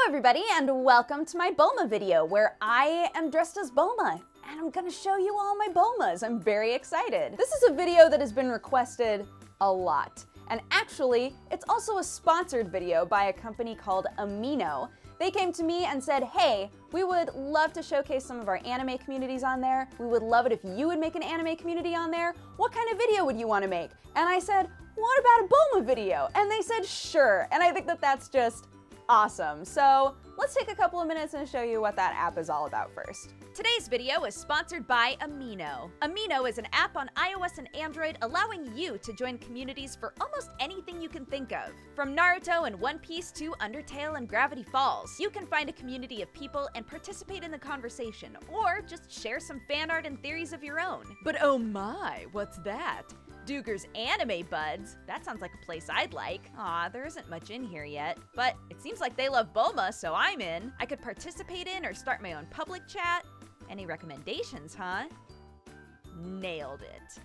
everybody, and welcome to my Bulma video where I am dressed as Bulma and I'm gonna show you all my Bulmas. I'm very excited. This is a video that has been requested a lot, and actually it's also a sponsored video by a company called Amino. They came to me and said, hey, we would love to showcase some of our anime communities on there. We would love it if you would make an anime community on there. What kind of video would you want to make? And I said, what about a Bulma video? And they said, sure. And I think that that's just awesome. So let's take a couple of minutes and show you what that app is all about first. Today's video is sponsored by Amino. Amino is an app on iOS and Android allowing you to join communities for almost anything you can think of. From Naruto and One Piece to Undertale and Gravity Falls, you can find a community of people and participate in the conversation, or just share some fan art and theories of your own. But oh my, what's that? Duger's Anime Buds? That sounds like a place I'd like. Aw, there isn't much in here yet, but it seems like they love Bulma, so I'm in. I could participate in or start my own public chat. Any recommendations, huh? Nailed it.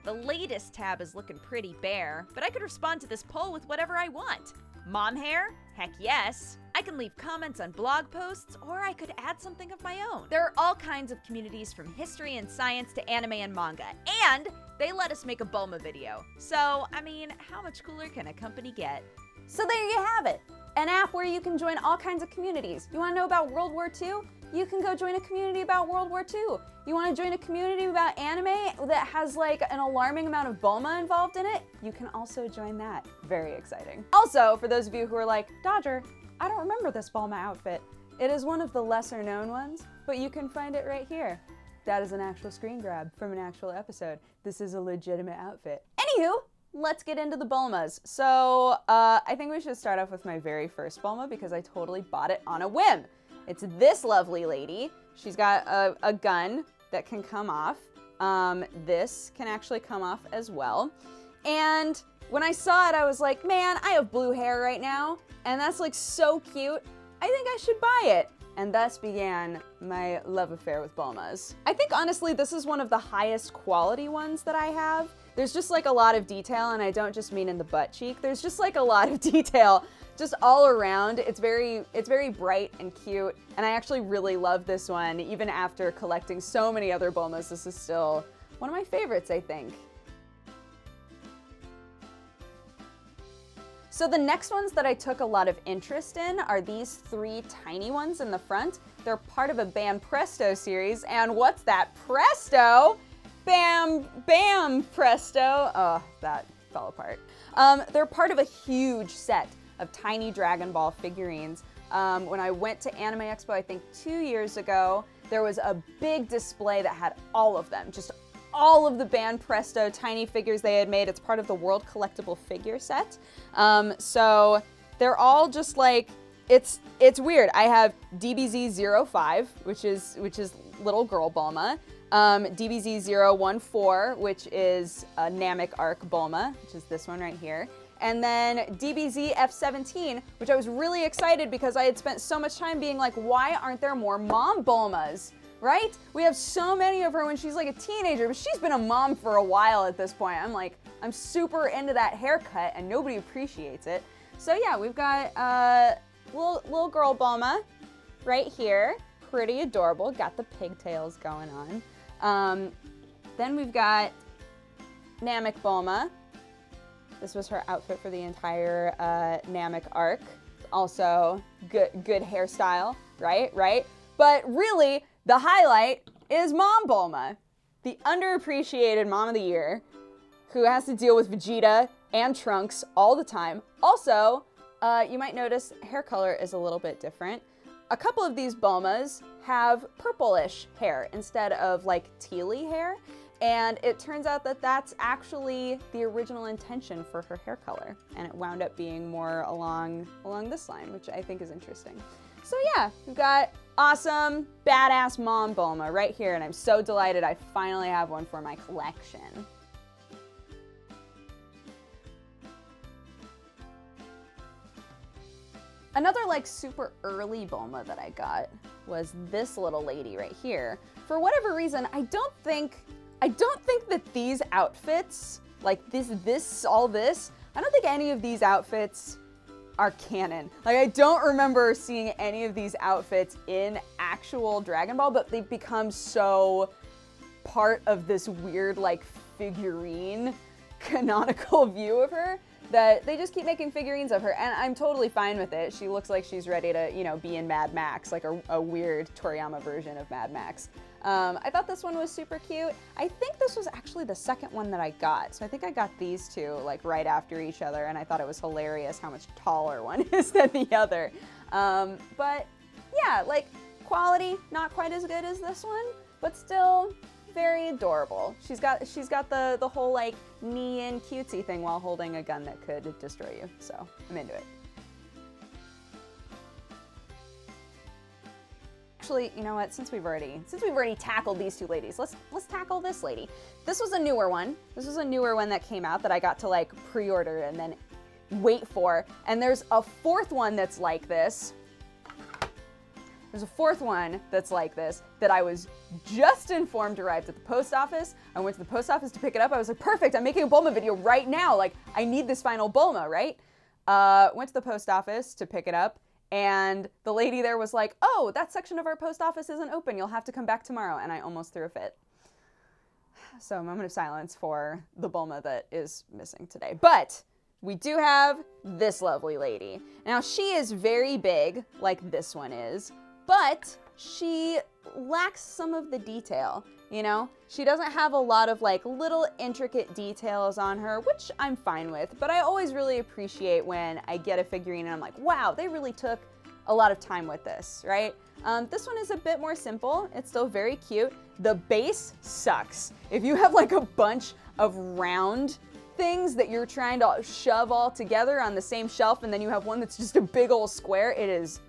The latest tab is looking pretty bare, but I could respond to this poll with whatever I want. Mom hair? Heck yes. I can leave comments on blog posts, or I could add something of my own. There are all kinds of communities from history and science to anime and manga, and they let us make a Bulma video. So, I mean, how much cooler can a company get? So there you have it, an app where you can join all kinds of communities. You wanna know about World War II? You can go join a community about World War II. You wanna join a community about anime that has like an alarming amount of Bulma involved in it? You can also join that. Very exciting. Also, for those of you who are like, Dodger, I don't remember this Bulma outfit. It is one of the lesser known ones, but you can find it right here. That is an actual screen grab from an actual episode. This is a legitimate outfit. Anywho, let's get into the Bulmas. So I think we should start off with my very first Bulma because I totally bought it on a whim. It's this lovely lady. She's got a gun that can come off. This can actually come off as well. And when I saw it, I was like, man, I have blue hair right now, and that's like so cute. I think I should buy it. And thus began my love affair with Bulmas. I think honestly, this is one of the highest quality ones that I have. There's just like a lot of detail, and I don't just mean in the butt cheek. There's just like a lot of detail just all around. It's very bright and cute, and I actually really love this one. Even after collecting so many other Bulmas, this is still one of my favorites, I think. So the next ones that I took a lot of interest in are these three tiny ones in the front. They're part of a Bam Presto series, and what's that? Presto? Bam, bam, presto. Oh, that fell apart. They're part of a huge set of tiny Dragon Ball figurines. When I went to Anime Expo, I think 2 years ago, there was a big display that had all of them, just all of the Bam Presto tiny figures they had made. It's part of the World Collectible Figure set. So they're all just like, it's weird. I have DBZ05, which is little girl Bulma. DBZ014, which is a Namek Arc Bulma, which is this one right here. And then DBZ F17, which I was really excited because I had spent so much time being like, why aren't there more mom Bulmas? Right? We have so many of her when she's like a teenager, but she's been a mom for a while at this point. I'm super into that haircut and nobody appreciates it. So yeah, we've got little girl Bulma right here. Pretty adorable, got the pigtails going on. Then we've got Namek Bulma. This was her outfit for the entire Namek arc. Also good hairstyle, right? But really, the highlight is Mom Bulma, the underappreciated Mom of the Year, who has to deal with Vegeta and Trunks all the time. Also, you might notice hair color is a little bit different. A couple of these Bulmas have purplish hair instead of like tealy hair, and it turns out that that's actually the original intention for her hair color, and it wound up being more along this line, which I think is interesting. So yeah, we've got awesome, badass Mom Bulma right here, and I'm so delighted I finally have one for my collection. Another like super early Bulma that I got was this little lady right here. For whatever reason, I don't think that these outfits, like all this, I don't think any of these outfits are canon. Like, I don't remember seeing any of these outfits in actual Dragon Ball, but they've become so part of this weird, like, figurine canonical view of her that they just keep making figurines of her, and I'm totally fine with it. She looks like she's ready to, you know, be in Mad Max, like a weird Toriyama version of Mad Max. I thought this one was super cute. I think this was actually the second one that I got. So I think I got these two like right after each other, and I thought it was hilarious how much taller one is than the other. But yeah, like quality, not quite as good as this one, but still very adorable. She's got the whole like knee in cutesy thing while holding a gun that could destroy you. So I'm into it. Actually, you know what? Since we've already tackled these two ladies, let's tackle this lady. This was a newer one. This was a newer one that came out that I got to like pre-order and then wait for. And there's a fourth one that's like this. There's a fourth one that's like this that I was just informed arrived at the post office. I went to the post office to pick it up. I was like, perfect, I'm making a Bulma video right now. Like, I need this final Bulma, right? Went to the post office to pick it up, and the lady there was like, oh, that section of our post office isn't open. You'll have to come back tomorrow. And I almost threw a fit. So a moment of silence for the Bulma that is missing today. But we do have this lovely lady. Now, she is very big, like this one is, but she lacks some of the detail, you know? She doesn't have a lot of like little intricate details on her, which I'm fine with, but I always really appreciate when I get a figurine and I'm like, wow, they really took a lot of time with this, right? This one is a bit more simple. It's still very cute. The base sucks. If you have like a bunch of round things that you're trying to shove all together on the same shelf and then you have one that's just a big old square, it is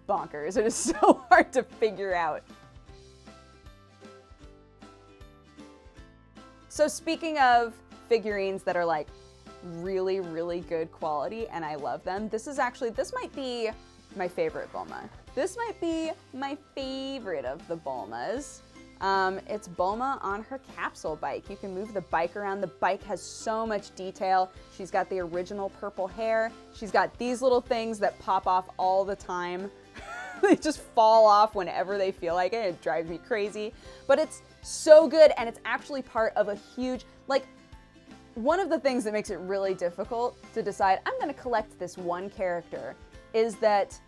bonkers. It is so hard to figure out. So speaking of figurines that are like really, really good quality and I love them, this might be my favorite Bulma. This might be my favorite of the Bulmas. It's Bulma on her capsule bike. You can move the bike around. The bike has so much detail. She's got the original purple hair. She's got these little things that pop off all the time. They just fall off whenever they feel like it. It drives me crazy. But it's so good, and it's actually part of a huge, like, one of the things that makes it really difficult to decide, I'm gonna collect this one character, is that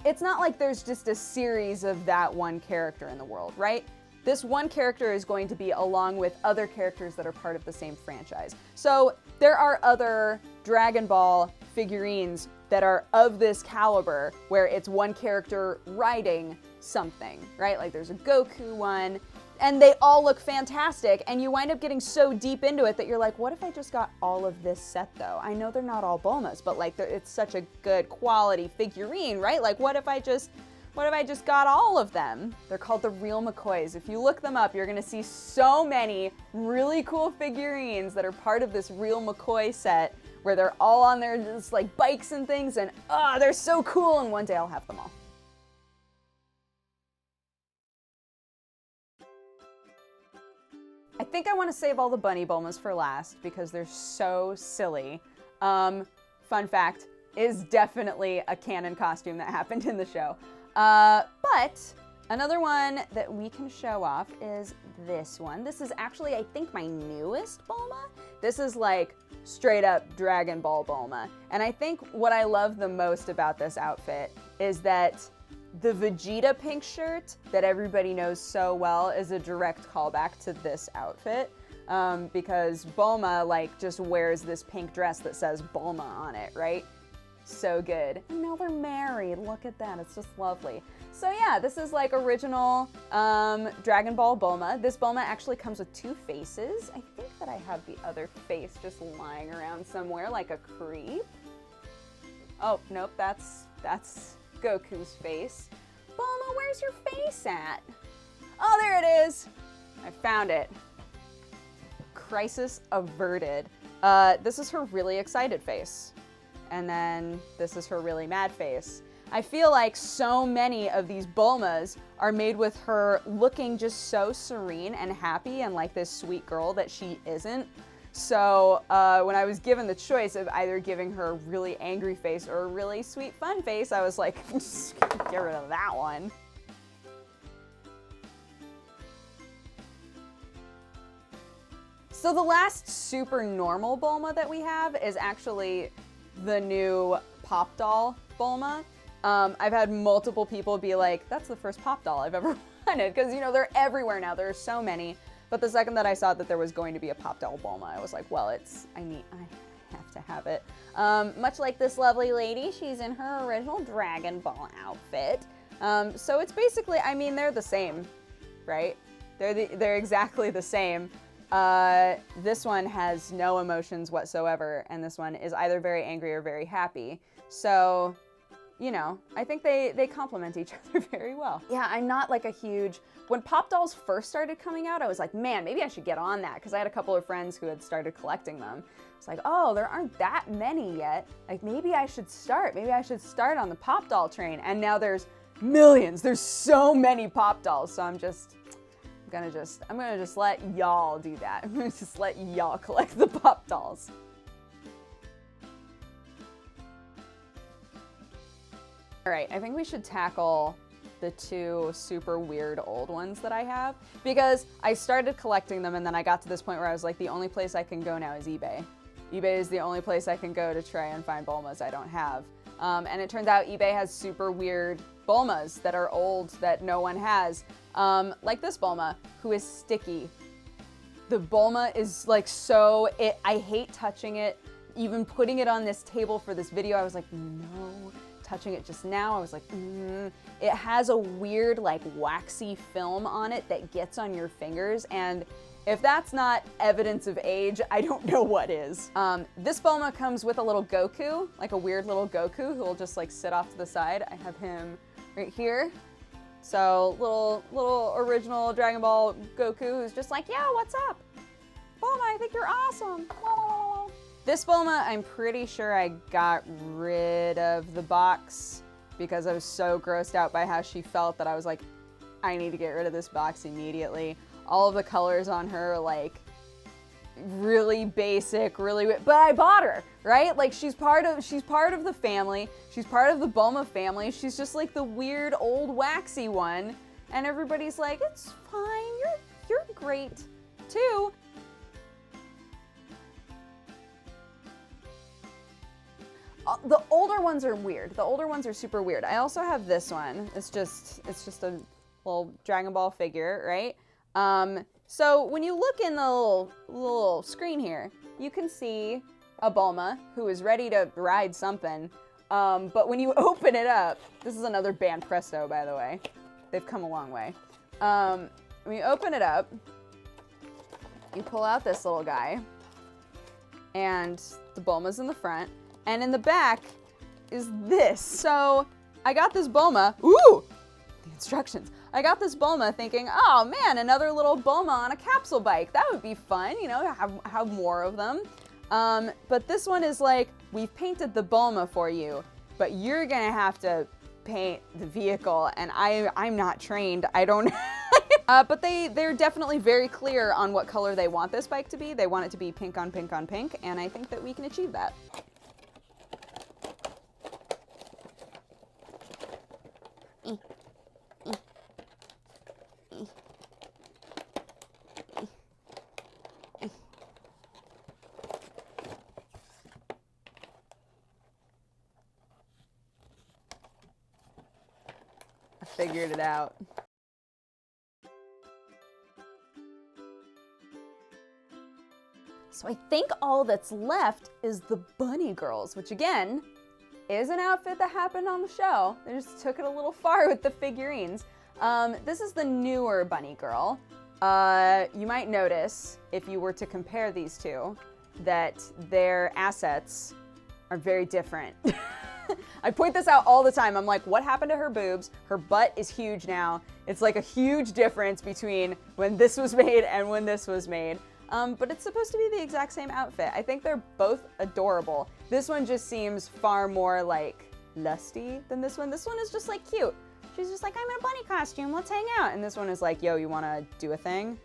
it's not like there's just a series of that one character in the world, right? This one character is going to be along with other characters that are part of the same franchise. So there are other Dragon Ball figurines that are of this caliber where it's one character riding something, right? Like there's a Goku one, and they all look fantastic, and you wind up getting so deep into it that you're like, what if I just got all of this set though? I know they're not all Bulmas, but like it's such a good quality figurine, right? Like what if I just got all of them? They're called the Real McCoys. If you look them up, you're gonna see so many really cool figurines that are part of this Real McCoy set where they're all on their just like bikes and things, and they're so cool, and one day I'll have them all. I think I want to save all the bunny Bulmas for last because they're so silly. Fun fact, is definitely a canon costume that happened in the show. But another one that we can show off is this one. This is actually, I think, my newest Bulma. This is like straight up Dragon Ball Bulma. And I think what I love the most about this outfit is that the Vegeta pink shirt that everybody knows so well is a direct callback to this outfit. Because Bulma like just wears this pink dress that says Bulma on it, right? So good. And now they're married. Look at that. It's just lovely. So yeah, this is like original Dragon Ball Bulma. This Bulma actually comes with two faces. I think that I have the other face just lying around somewhere like a creep. Oh, nope, that's Goku's face. Bulma, where's your face at? Oh, there it is. I found it. Crisis averted. This is her really excited face. And then this is her really mad face. I feel like so many of these Bulmas are made with her looking just so serene and happy and like this sweet girl that she isn't. So when I was given the choice of either giving her a really angry face or a really sweet fun face, I was like, just get rid of that one. So the last super normal Bulma that we have is actually the new Pop Doll Bulma. I've had multiple people be like, that's the first Pop Doll I've ever wanted, because you know, they're everywhere now, there are so many. But the second that I saw that there was going to be a Pop Doll Bulma, I was like, well, I have to have it. Much like this lovely lady, she's in her original Dragon Ball outfit. So it's basically, I mean, they're the same, right? They're exactly the same. This one has no emotions whatsoever, and this one is either very angry or very happy. So, you know, I think they complement each other very well. Yeah, I'm not like a huge... When Pop Dolls first started coming out, I was like, man, maybe I should get on that, because I had a couple of friends who had started collecting them. It's like, oh, there aren't that many yet. Like, maybe I should start. Maybe I should start on the Pop Doll train. And now there's millions. There's so many Pop Dolls, so I'm gonna just let y'all do that. I'm gonna just let y'all collect the Pop Dolls. All right, I think we should tackle the two super weird old ones that I have, because I started collecting them and then I got to this point where I was like, the only place I can go now is eBay. eBay is the only place I can go to try and find Bulmas I don't have. And it turns out eBay has super weird Bulmas that are old that no one has. Like this Bulma, who is sticky. The Bulma is like I hate touching it. Even putting it on this table for this video, I was like, no. Touching it just now, I was like, It has a weird, like, waxy film on it that gets on your fingers, and if that's not evidence of age, I don't know what is. This Bulma comes with a little Goku, like a weird little Goku who will just like sit off to the side. I have him right here. So little original Dragon Ball Goku who's just like, yeah, what's up? Bulma, I think you're awesome. This Bulma, I'm pretty sure I got rid of the box because I was so grossed out by how she felt that I was like, I need to get rid of this box immediately. All of the colors on her are like really basic, but I bought her, right? Like she's part of the family. She's part of the Bulma family. She's just like the weird old waxy one. And everybody's like, it's fine, you're great too. The older ones are weird. The older ones are super weird. I also have this one. It's just a little Dragon Ball figure, right? So when you look in the little screen here, you can see a Bulma who is ready to ride something. But when you open it up, this is another Band Presto, by the way. They've come a long way. When you open it up, you pull out this little guy, and the Bulma's in the front. And in the back is this. So I got this Bulma, the instructions. I got this Bulma thinking, oh man, another little Bulma on a capsule bike. That would be fun, you know, have more of them. But this one is like, we've painted the Bulma for you, but you're gonna have to paint the vehicle, and I'm not trained. I don't but they're definitely very clear on what color they want this bike to be. They want it to be pink on pink on pink, and I think that we can achieve that. I figured it out. So I think all that's left is the Bunny Girls, which again, is an outfit that happened on the show. They just took it a little far with the figurines. This is the newer Bunny Girl. You might notice, if you were to compare these two, that their assets are very different. I point this out all the time. I'm like, what happened to her boobs? Her butt is huge now. It's like a huge difference between when this was made and when this was made. But it's supposed to be the exact same outfit. I think they're both adorable. This one just seems far more like lusty than this one. This one is just like cute. She's just like, I'm in a bunny costume, let's hang out. And this one is like, yo, you wanna do a thing?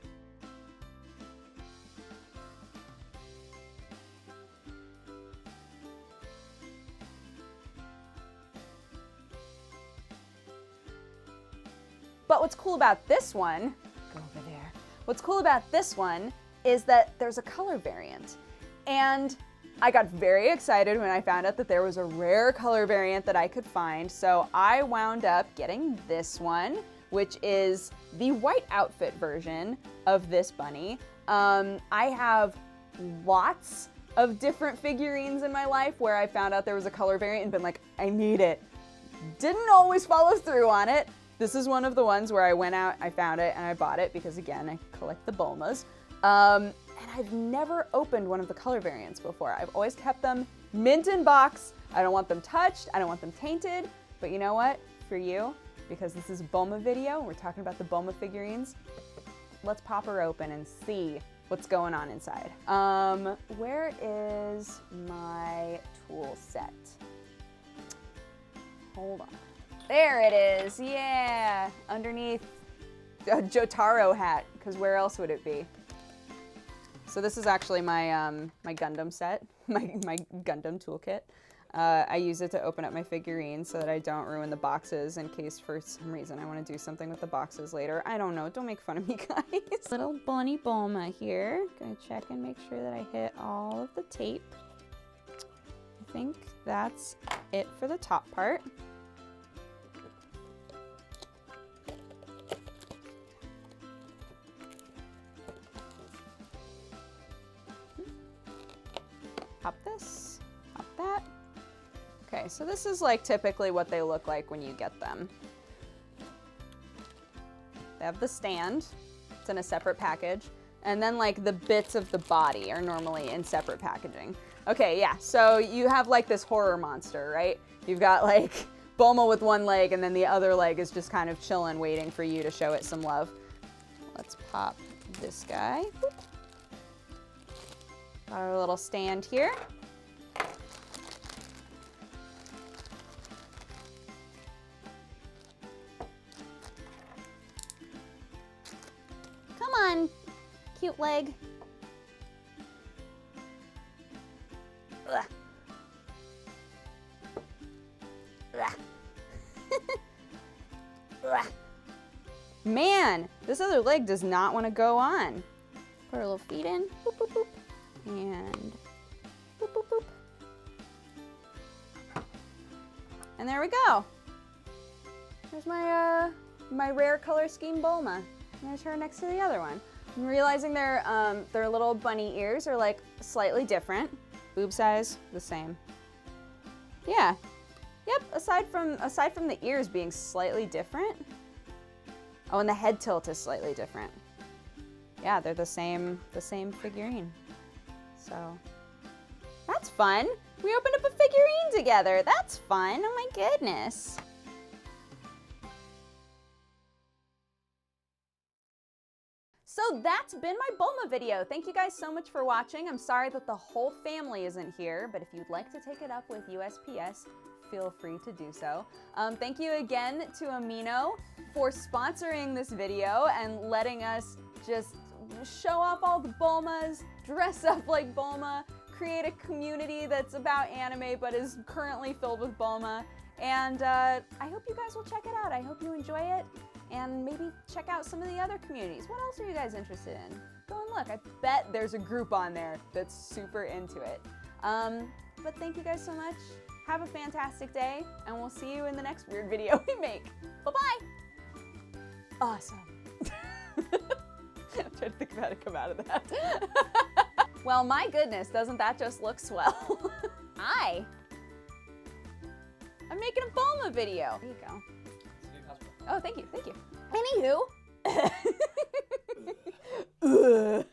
But what's cool about this one, go over there. What's cool about this one is that there's a color variant. And I got very excited when I found out that there was a rare color variant that I could find. So I wound up getting this one, which is the white outfit version of this bunny. I have lots of different figurines in my life where I found out there was a color variant and been like, I need it. Didn't always follow through on it. This is one of the ones where I went out, I found it, and I bought it because, again, I collect the Bulmas. And I've never opened one of the color variants before. I've always kept them mint in box. I don't want them touched. I don't want them tainted. But you know what? For you, because this is a Bulma video, we're talking about the Bulma figurines, let's pop her open and see what's going on inside. Where is my tool set? Hold on. There it is, yeah. Underneath a Jotaro hat, because where else would it be? So this is actually my my Gundam set, my Gundam toolkit. I use it to open up my figurines so that I don't ruin the boxes in case for some reason I want to do something with the boxes later. I don't know, don't make fun of me, guys. Little bunny Bulma here. Gonna check and make sure that I hit all of the tape. I think that's it for the top part. Pop this, pop that. Okay, so this is like typically what they look like when you get them. They have the stand, it's in a separate package, and then like the bits of the body are normally in separate packaging. Okay, yeah, so you have like this horror monster, right? You've got like Bulma with one leg and then the other leg is just kind of chilling, waiting for you to show it some love. Let's pop this guy. Boop. Got our little stand here. Come on, cute leg. Ugh. Ugh. Ugh. Man, this other leg does not want to go on. Put our little feet in. Boop, boop, boop. And boop, boop, boop. And there we go. There's my my rare color scheme Bulma. There's her next to the other one. I'm realizing their little bunny ears are like slightly different. Boob size, the same. Yeah. Yep, aside from the ears being slightly different. Oh, and the head tilt is slightly different. Yeah, they're the same figurine. So, that's fun. We opened up a figurine together. That's fun. Oh my goodness. So that's been my Bulma video. Thank you guys so much for watching. I'm sorry that the whole family isn't here, but if you'd like to take it up with USPS, feel free to do so. Thank you again to Amino for sponsoring this video and letting us just show off all the Bulmas, dress up like Bulma, create a community that's about anime but is currently filled with Bulma. And I hope you guys will check it out. I hope you enjoy it and maybe check out some of the other communities. What else are you guys interested in? Go and look. I bet there's a group on there that's super into it. But thank you guys so much. Have a fantastic day, and we'll see you in the next weird video we make. Bye-bye. Awesome. I'm trying to think of how to come out of that. Well, my goodness, doesn't that just look swell? Hi. I'm making a Bulma video. There you go. Oh, thank you, thank you. Anywho.